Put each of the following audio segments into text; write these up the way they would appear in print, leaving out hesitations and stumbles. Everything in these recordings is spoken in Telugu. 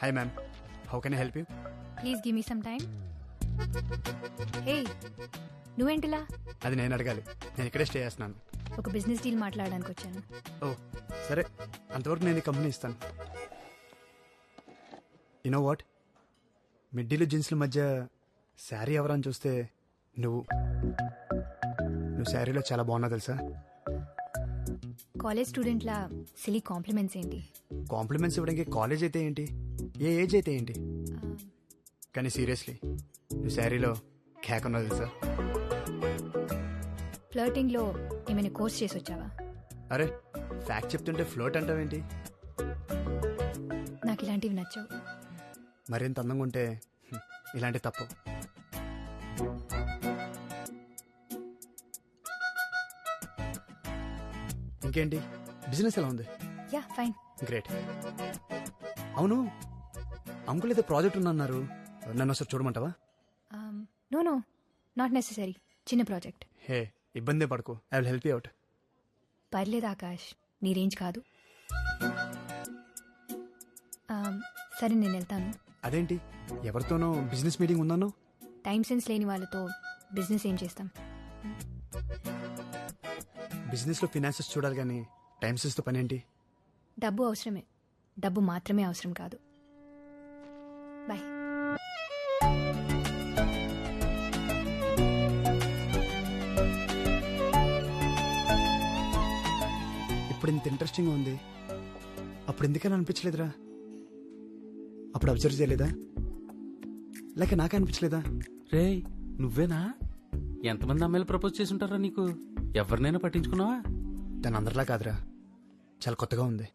Hi ma'am, how can I help you? Please give me some time. Hey, నువ్వేంటిలా? అది నేను అడగాలి, నేను ఇక్కడే స్టే చేస్తున్నాను. ఒక బిజినెస్ డీల్ మాట్లాడడానికి వచ్చాను. ఓ సరే, అంతవరకు నేను ఈ కంపెనీ ఇస్తాను. యునో వాట్, మిడ్డీలు జీన్స్ల మధ్య శారీ ఎవరని చూస్తే నువ్వు శారీలో చాలా బాగున్నావు తెలుసా. కాలేజ్ స్టూడెంట్లా సిలీ కాంప్లిమెంట్స్ ఏంటి? కాంప్లిమెంట్స్ ఇవ్వడానికి కాలేజ్ అయితే ఏంటి, ఏ ఏజ్ అయితే ఏంటి, కానీ సీరియస్లీ నువ్వు శారీలో క్యాక్ ఉన్నావు తెలుసా. ఫ్లర్టింగ్లో ఏమైనా కోర్స్ చేసి వచ్చావా? అరే ఫ్యాక్ట్ చెప్తుంటే ఫ్లోట్ అంటావేంటి? నాకు ఇలాంటివి నచ్చవు. మరింత అందంగా ఉంటే ఇలాంటి తప్పు. ఇంకేంటి, బిజినెస్ ఎలా ఉంది? Yeah fine. గ్రేట్. అవును, అంకుల్ ఏదో ప్రాజెక్ట్ ఉందన్నారు, నన్ను ఒకసారి చూడమంటావా? No no, not necessary. చిన్న ప్రాజెక్ట్. హే ఇబ్బంది పడుకో, I will help you out. పర్లేదు ఆకాష్, నీ రేంజ్ కాదు. సరే నేను వెళ్తాను. అదేంటి, ఎవరితోనో బిజినెస్ మీటింగ్ ఉందన్నో? టైం సెన్స్ లేని వాళ్ళతో బిజినెస్ ఏం చేస్తాం? బిజినెస్లో ఫినాన్సెస్ చూడాలి కానీ టైం సెన్స్తో పని ఏంటి? డబ్బు అవసరమే, డబ్బు మాత్రమే అవసరం కాదు. బాయ్. ఇప్పుడు ఇంత ఇంట్రెస్టింగ్ ఉంది, అప్పుడు ఎందుకని అనిపించలేదురా? అప్పుడు అబ్జర్వ్ చేయలేదా, లేక నాకే అనిపించలేదా? రే నువ్వేనా? ఎంతమంది అమ్మాయిలు ప్రపోజ్ చేసి ఉంటారా నీకు? ఎవరినైనా పట్టించుకున్నావా? దాని అందరిలా కాదురా, చాలా కొత్తగా ఉంది,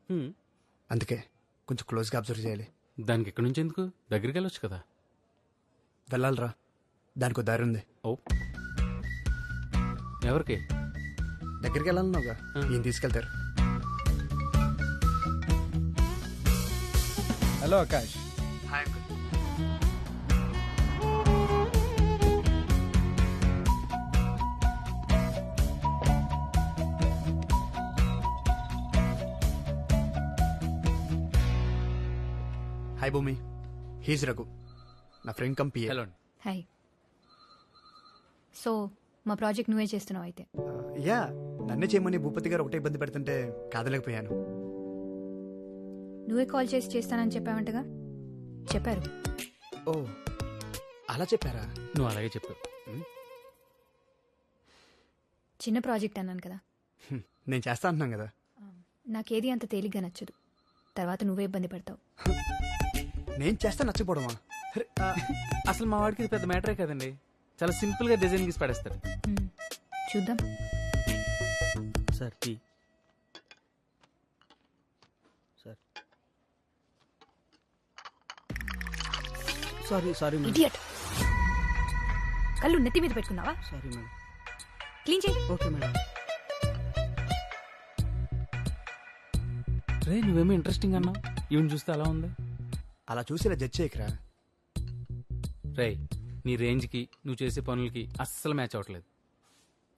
అందుకే కొంచెం క్లోజ్గా అబ్జర్వ్ చేయాలి. దానికి ఎక్కడి నుంచి ఎందుకు, దగ్గరికి వెళ్ళొచ్చు కదా. వెళ్ళాలిరా, దానికి దారి ఉంది. ఓ ఎవరికి? దగ్గరికి వెళ్ళాలన్నావుగా, ఈయన తీసుకెళ్తారు. Hello Akash. Hi uncle. Hi భూమి, హీజ్ రఘు, నా ఫ్రెండ్ కంపీ. హలో. హాయ్. సో మా ప్రాజెక్ట్ నువ్వే చేస్తున్నావు అయితే? యా, నన్నే చేయమని భూపతి గారు ఒకటే ఇబ్బంది పెడుతుంటే కాదలేకపోయాను. నువ్వే కాల్ చేసి చేస్తానని చెప్పావంటగా. చెప్పారు. ఓ అలా చెప్పారా? నువ్వు అలాగే చెప్పు. చిన్న ప్రాజెక్ట్ అన్నాను కదా. నేను చేస్తా అంటున్నాను కదా. నాకేది అంత తేలిగ్గా నచ్చదు, తర్వాత నువ్వే ఇబ్బంది పడతావు. నేను చేస్తా నచ్చపోవడమా? అసలు మా వాడికి ఇది పెద్ద మ్యాటరే కదండి, చాలా సింపుల్ గా డిజైన్ గీసి పడేస్తాడు. చూద్దాం. Sir tea. Sir sorry madam. Idiot, కళ్ళు నెత్తి మీద పెట్టుకున్నావా? Sorry madam. క్లీన్ చేయి. Okay madam. రే నువ్వేమో ఇంట్రెస్టింగ్ అన్నావు, ఈవెన్ చూస్తే అలా ఉంది. అలా చూసి ఇలా జడ్జ్ చేయకరా. రే నీ రేంజ్కి నువ్వు చేసే పనులకి అస్సలు మ్యాచ్ అవ్వట్లేదు.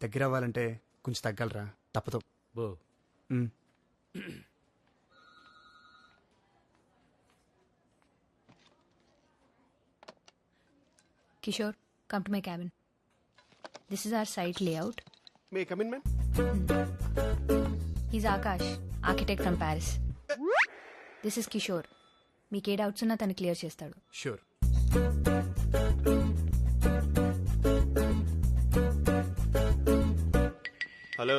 దగ్గర అవ్వాలంటే కొంచెం తగ్గలరా, తప్పదు. బో Kishore, come to my cabin. This is our site layout. May I come in, ma'am? He's Akash, architect from Paris. This is Kishore. మీకే డౌట్స్ ఉన్నా తను క్లియర్ చేస్తాడు. షూర్. హలో,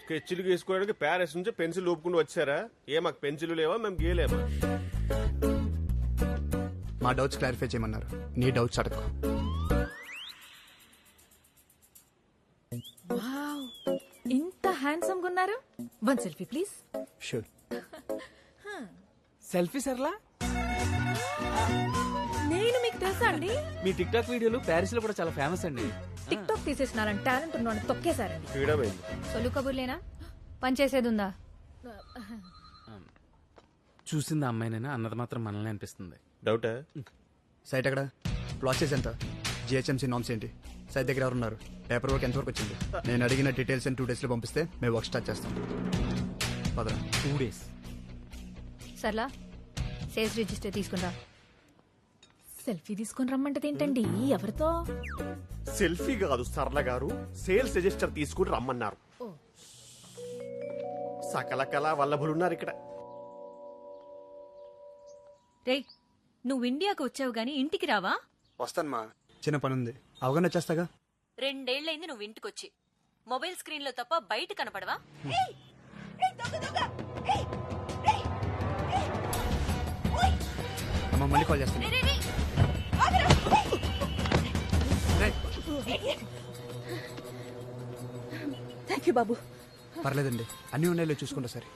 స్కెచ్లు గీసుకోవడానికి ప్యారిస్ నుంచి పెన్సిల్ ఊపుకుంటూ వచ్చారా? మాకు పెన్సిల్ లేవా, మేము గీయలేమా? మా డౌట్స్ క్లారిఫై చేయమన్నారు, నీ డౌట్స్ అడగ. ఇంత హ్యాండ్సమ్ గా ఉన్నారు. One selfie please. Sure. Selfie సర్లా? నేను మీకు తెలుసా అండి? మీ టిక్ టాక్ వీడియోలు ప్యారిస్ లో కూడా చాలా ఫేమస్ అండి. టిక్ టాక్ తీసేసినారని టాలెంట్ ఉన్నాను తొక్కేశారండి. ఫ్రీడమ్ అయింది. సొల్లు కబుర్లేనా, పని చేసేది ఉందా? చూసింది అమ్మాయినైనా అన్నది మాత్రం మనల్ని అనిపిస్తుంది. డౌటా? సైట్ ఎక్కడ, ప్రాసెస్ ఎంత, జిహెచ్ఎంసీ నామ్స్ ఏంటి, సైట్ దగ్గర ఎవరున్నారు, పేపర్ వర్క్ ఎంతవరకు వచ్చింది, నేను అడిగిన డీటెయిల్స్ 2 days లో పంపిస్తే మేము వర్క్ స్టార్ట్ చేస్తాం. పదరా. 2 days. సర్లా, సేల్స్ రిజిస్టర్ తీసుకుందా. సెల్ఫీ తీసుకుని రమ్మంటది ఏంటండి? ఎవరితో? సెల్ఫీ కాదు సరళ గారు, సేల్స్ రిజిస్టర్ తీసుకుని రమ్మన్నారు. సకల కళా వల్లభులున్నారు ఇక్కడ. రేయ్, నువ్వు ఇండియాకు వచ్చావు గాని ఇంటికి రావా? వస్తాను మా, చిన్న పని ఉంది, అవగానే వచ్చేస్తాగా. 2 ఏళ్లైంది నువ్వు ఇంటికొచ్చి. మొబైల్ స్క్రీన్ లో తప్ప బయట కనపడవా? అమ్మ మళ్ళీ కాల్ చేస్తాను. థ్యాంక్ యూ బాబు. పర్లేదండి, అన్ని ఉన్నాయో చూసుకుంటా సరే.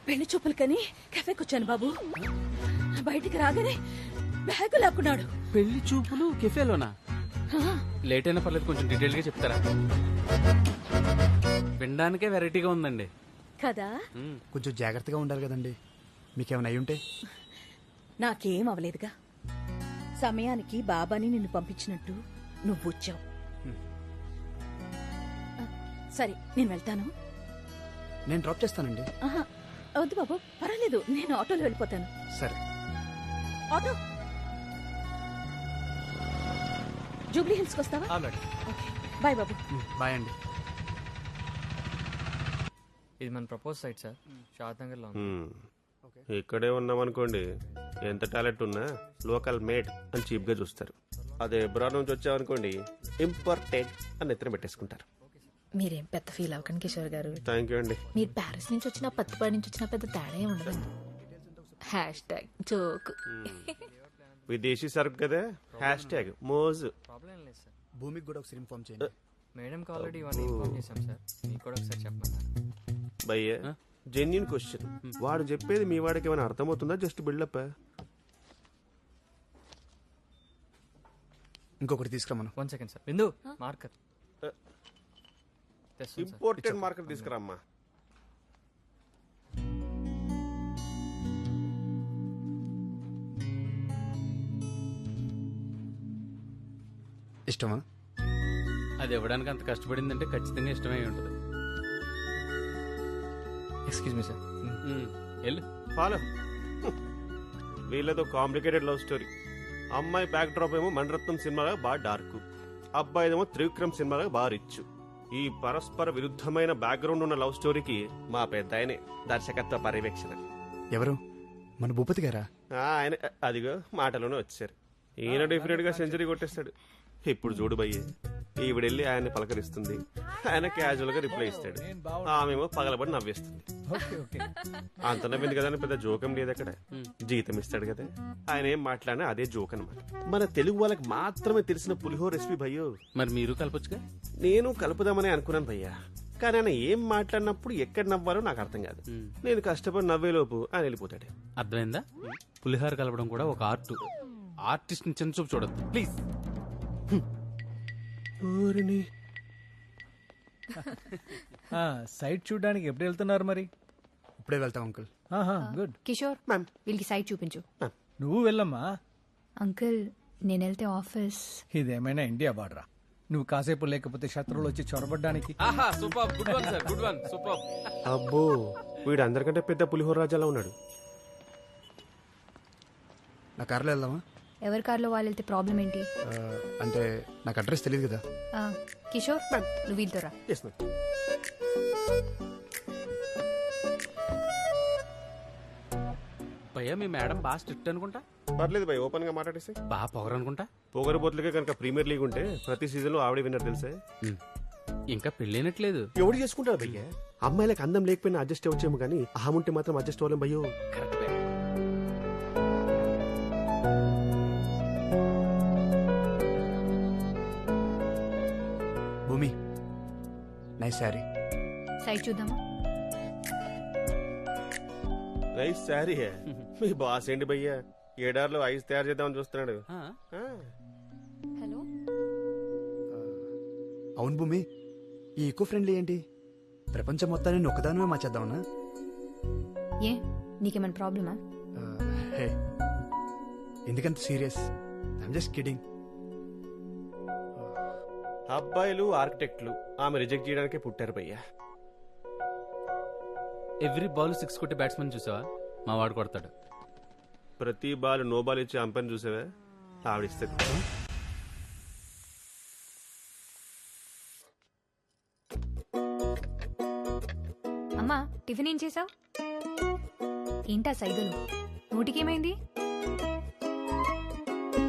పెళ్లి చూపులకని కెఫేకి వచ్చాను బాబు. బయటికి రాగానే బ్యాగు లాక్కున్నాడు. పెళ్లి చూపులు కెఫేలోనా? లేట్ అయినా పర్లేదు, కొంచెం డీటెయిల్ గా చెప్తారా? వినడానికే వెరైటీగా ఉందండి కదా. కొంచెం జాగ్రత్తగా ఉండాలి కదండి, మీకేమైనా అయి ఉంటే. నాకేం అవలేదుగా. సమయానికి బాబాని నిన్ను పంపించినట్టు నువ్వు వచ్చావు. సరే నేను వెళ్తాను. నేను డ్రాప్ చేస్తానండి. ఆహా, వద్దు బాబు, పర్వాలేదు, నేను ఆటోలో వెళ్ళిపోతాను. సరే. ఆటో జూబ్లీ హిల్స్కి వస్తావా? ఓకే, బాయ్ బాబు. బాయ్ అండి. ఇది మన ప్రపోజ్ సైట్ సార్, షాద్ నగర్ లో. ఇక్కడే ఉన్నామనుకోండి, ఎంత టాలెంట్ ఉన్నా లోకల్ మేడ్ అని చీప్ గా చూస్తారు. అదే ఎబ్రాడ్ నుంచి వచ్చామనుకోండి, ఇంపార్టెంట్ అని ఎత్తున పెట్టేసుకుంటారు. మీరేం పెద్ద ఫీల్ అవ్వకండి కిషోర్ గారు. థ్యాంక్ యూ అండి. మీరు ప్యారిస్ నుంచి వచ్చినా పత్తిపాడి నుంచి వచ్చినా పెద్ద తేడా ఏం ఉండదండి. #జోక్. విదేశీ సరుకు కదా, మోజు. ప్రాబ్లం లేదు సార్. భూమికి కూడా ఒకసారి ఇన్ఫార్మ్ చేయండి. మేడంకి ఆల్రెడీ ఇవన్నీ ఇన్ఫార్మ్ చేశాం సార్, మీకు కూడా ఒకసారి చెప్పమన్నారు. భయ్య జెన్యున్ క్వశ్చన్, వాడు చెప్పేది మీ వాడికి ఏమైనా అర్థమవుతుందా? Just buildup. ఇంకొకటి తీసుకురమ్మను. 1 second sir. Bindu marker. Important market తీసుకురామ్మా. ఇష్టమా? అది ఇవ్వడానికి అంత కష్టపడిందంటే ఖచ్చితంగా ఇష్టమై ఉంటుంది. Excuse me sir. వెళ్ళు. ఫాలో. వీళ్ళతో కాంప్లికేటెడ్ లవ్ స్టోరీ. అమ్మాయి బ్యాక్ డ్రాప్ ఏమో మణరత్నం సినిమాగా బాగా డార్క్, అబ్బాయిదేమో త్రివిక్రమ్ సినిమాగా బాగా రిచ్. ఈ పరస్పర విరుద్ధమైన బ్యాక్గ్రౌండ్ ఉన్న లవ్ స్టోరీకి మా పెద్ద ఆయనే దర్శకత్వ పర్యవేక్షణ. ఎవరు? మన భూపతి గారా? ఆయన అదిగో మాటలోనే వచ్చారు. ఈయన డెఫినెట్ గా సెంచరీ కొట్టేస్తాడు. ఇప్పుడు చూడు భయ్య, ఈవిడెళ్ళి ఆయన్ని పలకరిస్తుంది, ఆయన క్యాజువల్ గా రిప్లై ఇస్తాడు, ఆమెమో పగలబడి నవ్వేస్తుంది. అంత నవ్వింది కదా అని పెద్ద జోకం లేదు అక్కడ. జీతం ఇస్తాడు కదా, ఆయన ఏం మాట్లాడినా అదే జోక్ అనమాట. మన తెలుగు వాళ్ళకి మాత్రమే తెలిసిన పులిహోర రెసిపీ భయ్యో. మరి మీరు కలపొచ్చుగా. నేను కలుపుదామని అనుకున్నాను భయ్యా, కానీ ఆయన ఏం మాట్లాడినప్పుడు ఎక్కడ నవ్వాలో నాకు అర్థం కాదు. నేను కష్టపడి నవ్వేలోపు ఆయన వెళ్ళిపోతాడు. అర్థమైందా? పులిహార కలపడం కూడా ఒక ఆర్ట్. ఆర్టిస్ట్ ని చిన్న చూపు చూడద్దు ప్లీజ్. సైట్ చూడడానికి ఎప్పుడు వెళ్తున్నారు మరి? ఇప్పుడే వెళ్తాం అంకుల్. గుడ్. కిషోర్, వీళ్ళకి సైట్ చూపించు. నువ్వు వెళ్ళమ్మా. అంకుల్, నేను వెళ్తే ఆఫీస్. ఇదేమైనా ఇండియా బార్డరా? నువ్వు కాసేపు లేకపోతే శత్రువులు వచ్చి చొరబడ్డానికి. Super, good one sir, good one, super. అబ్బో, వీడు అందరికంటే పెద్ద పులిహోర రాజాలా ఉన్నాడు. నా కార్లో వెళ్దామా? ఎవరి కార్లో వాళ్ళు వెళ్తే ప్రాబ్లం ఏంటి? అంటే నాకు అడ్రస్ తెలియదు కదా. కిషోర్, నువ్వు వీళ్ళతో రా. భయ్యా మీ మేడం బాగా స్ట్రిక్ట్ అనుకుంటా. పర్లేదు భయ్, ఓపెన్ గా మాట్లాడేసి. బాగా పొగరు అనుకుంటా. పొగరబోతులకే కనుక ప్రీమియర్ లీగ్ ఉంటే ప్రతి సీజన్ లో ఆవిడే విన్నర్ తెలుసే. ఇంకా పెళ్ళైనట్లేదు. ఎవడు చేసుకుంటారు భయ్య? అమ్మాయిలకు అందం లేకపోయినా అడ్జస్ట్ అవ్వచ్చేమో కానీ అహముంటే మాత్రం అడ్జస్ట్ అవ్వలేం భయ్యో. కరెక్ట్. భూమి, నైస్ శారీ. సైట్ చూద్దామా? నైస్ శారీ. మీ బాస్ ఏంటి భయ్యా, ఏడార్లో ఐస్ తయారు చేద్దామని చూస్తున్నాడు. హలో. అవును భూమి, ఈ ఈకో ఫ్రెండ్లీ ఏంటి? ప్రపంచం మొత్తాన్ని నొక్కదానమే మార్చేద్దామన్నా? ఏ, నీకేమైనా ప్రాబ్లమా? హే, ఎందుకంత సీరియస్? I'm just kidding. అబ్బాయిలు ఆర్కిటెక్ట్లు ఆమె రిజెక్ట్ చేయడానికే పుట్టారు భయ్యా. ఎవ్రీ బాల్ 6 కొట్టే బ్యాట్స్మెన్ చూసావా? మా వాడు కొడతాడు. ప్రతి బాల్ నో బాల్ ఇచ్చి అంపని చూసావే ఆవిడిస్తే. అమ్మా టిఫిన్ ఏం చేసావు? ఏంటా సైగలు? నోటికేమైంది?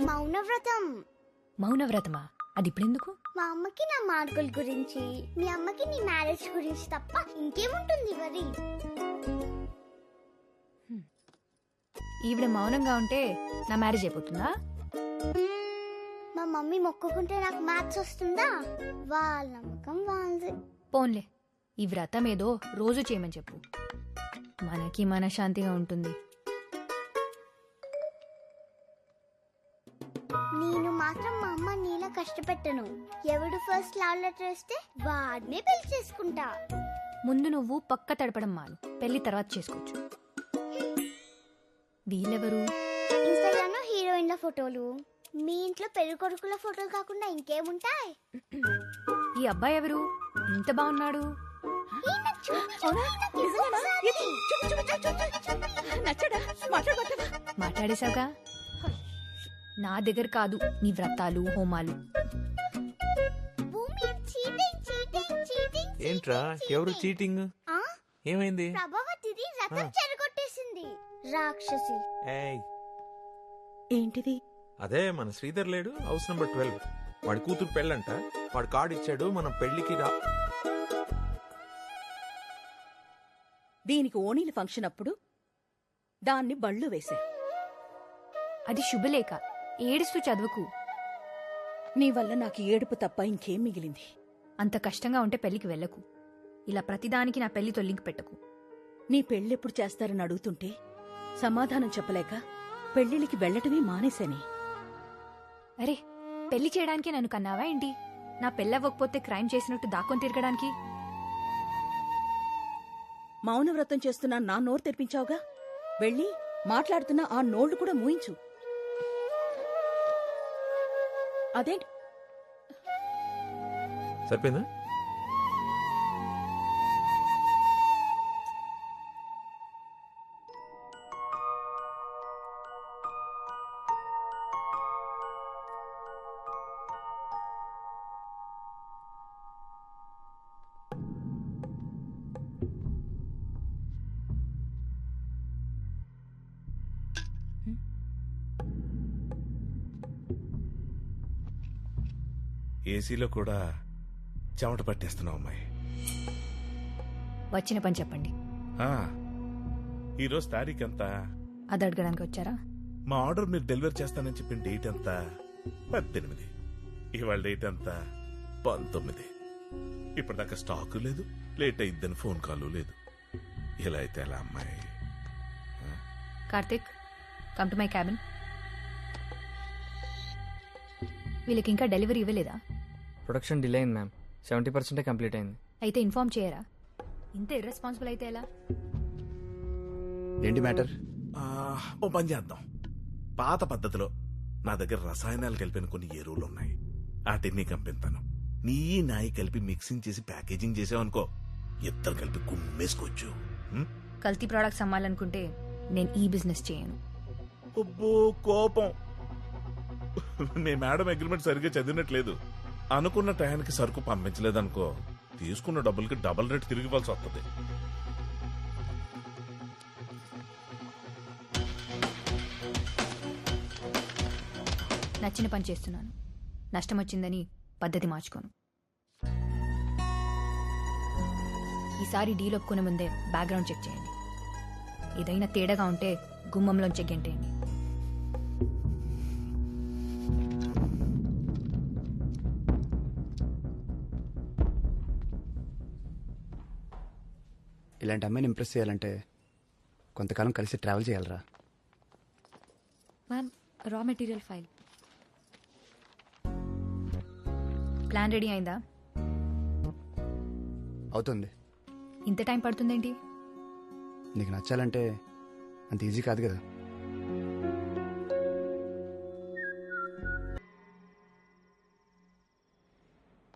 మౌనవ్రతం. మౌనవ్రతమా? అది ఇప్పుడెందుకు? మా అమ్మకి నా మార్కుల గురించి, మీ అమ్మకి నీ మ్యారేజ్ గురించి తప్ప ఇంకేముంటుంది మరి. ఈవిడ మౌనంగా ఉంటే నా మ్యారేజ్ అయిపోతుందా? మా మమ్మీ మొక్కుకుంటే నాకు మ్యాథ్స్ వస్తుందా? వాళ్ళ నమ్మకం వాళ్ళది. పోన్లే, ఈ వ్రతం ఏదో రోజు చేయమని చెప్పు, మనకి మనశ్శాంతిగా ఉంటుంది. నేను మాత్రం మా అమ్మ నీలా కష్టపెట్టను. ఎవడు ఫస్ట్ లవ్ లెటర్ వేస్తే వాడినే పెళ్లి చేసుకుంటా. ముందు నువ్వు పక్క తడపడం మాను, పెళ్లి తర్వాత చేసుకోవచ్చు. వీళ్ళెవరు? ఇన్స్టాగ్రామ్ లో హీరోయిన్ల ఫోటోలు, మీ ఇంట్లో పెళ్లి కొడుకుల ఫోటోలు కాకుండా ఇంకేముంటాయి? ఈ అబ్బాయి ఎవరు? ఇంత బాగున్నాడు. నచ్చడా? మాట్లాడబట్టవా? మాట్లాడేశావుగా. నా దగ్గర కాదు నీ వ్రతాలు హోమాలు. ఏంట్రా ఎవరు చీటింగ్? ఏమైంది? ప్రభావతిది రథం చెరగొట్టేసింది రాక్షసి. ఏయ్ ఏంటిది? అదే మన శ్రీధర్ లేడు, హౌస్ నెంబర్ 12. వాడి కూతురు పెళ్ళంట. వాడు కార్డు ఇచ్చాడు, మనం పెళ్లికి రా. దీనికి ఓణీల ఫంక్షన్ అప్పుడు దాన్ని బళ్ళు వేశా. అది శుభలేఖ, ఏడుస్తూ చదువుకు. నీ వల్ల నాకు ఏడుపు తప్ప ఇంకేం మిగిలింది? అంత కష్టంగా ఉంటే పెళ్లికి వెళ్ళకు. ఇలా ప్రతిదానికి నా పెళ్లితో లింక్ పెట్టకు. నీ పెళ్ళెప్పుడు చేస్తారని అడుగుతుంటే సమాధానం చెప్పలేక పెళ్లిళ్ళకి వెళ్లటమే మానేశాని. అరే, పెళ్లి చేయడానికి నన్ను కన్నావా ఏంటి? నా పెళ్ళవ్వకపోతే క్రైమ్ చేసినట్టు దాక్కొని తిరగడానికి? మౌనవ్రతం చేస్తున్నా నా నోరు తెరిపించావుగా. వెళ్ళి మాట్లాడుతున్నా ఆ నోళ్లు కూడా మూయించు. అదేంటి? సరిపోయిందా? ఏసీలో కూడా చెమట పట్టేస్తున్నావు అమ్మాయి. వచ్చిన పని చెప్పండి. ఈరోజు తారీఖు ఎంత? అది అడగడానికి వచ్చారా? మా ఆర్డర్ మీరు డెలివరీ చేస్తానని చెప్పిన డేట్ ఎంత? 18. ఇవాళ డేట్ ఎంత? 19. ఇప్పటిదాకా స్టాక్ లేదు, లేట్ అయిద్దని ఫోన్ కాల్ లేదు. ఇలా అయితే ఎలా అమ్మాయి? Karthik, come to my cabin. వీళ్ళకి ఇంకా డెలివరీ ఇవ్వలేదా? ప్రొడక్షన్ డిలే అయింది మ్యామ్. 70% కంప్లీట్ అయింది. అయితే ఇన్ఫార్మ్ చేయరా? ఇంత ఇర్రెస్పాన్సిబుల్ అయితే ఎలా? ఏంటి మ్యాటర్? ఓ పని చేద్దాం. పాత పద్ధతిలో నా దగ్గర రసాయనాలు కలిపిన కొన్ని ఎరువులు ఉన్నాయి. వాటిని కంపిస్తాను. నీ నాయి కలిపి మిక్సింగ్ చేసి ప్యాకేజింగ్ చేసావనుకో, ఇద్దరు కలిపి కుమ్మేసుకోవచ్చు. కల్తీ ప్రోడక్ట్స్ అమ్మాలనుకుంటే నేను ఈ బిజినెస్ చేయను. కోపం. మీ మేడం అగ్రిమెంట్ సరిగ్గా చదివినట్లేదు. అనుకున్న టయానికి సరుకు పంపించలేదనుకో, తీసుకున్న డబ్బులకి డబుల్ రేట్ తిరిగి ఇవ్వాల్సి వస్తుంది. నచ్చిన పని చేస్తున్నాను. నష్టం వచ్చిందని పద్ధతి మార్చుకోను. ఈసారి డీల్ ఒప్పుకునే ముందే బ్యాక్గ్రౌండ్ చెక్ చేయండి. ఏదైనా తేడాగా ఉంటే గుమ్మంలోంచి గెంటేయండి. ఇలాంటి అమ్మాయిని ఇంప్రెస్ చేయాలంటే కొంతకాలం కలిసి ట్రావెల్ చేయాలరా. Ma'am, raw material file. Plan ready అయిందా? అవుతుంది. ఇంత టైం పడుతుందేంటి? నీకు నచ్చాలంటే అంత ఈజీ కాదు కదా.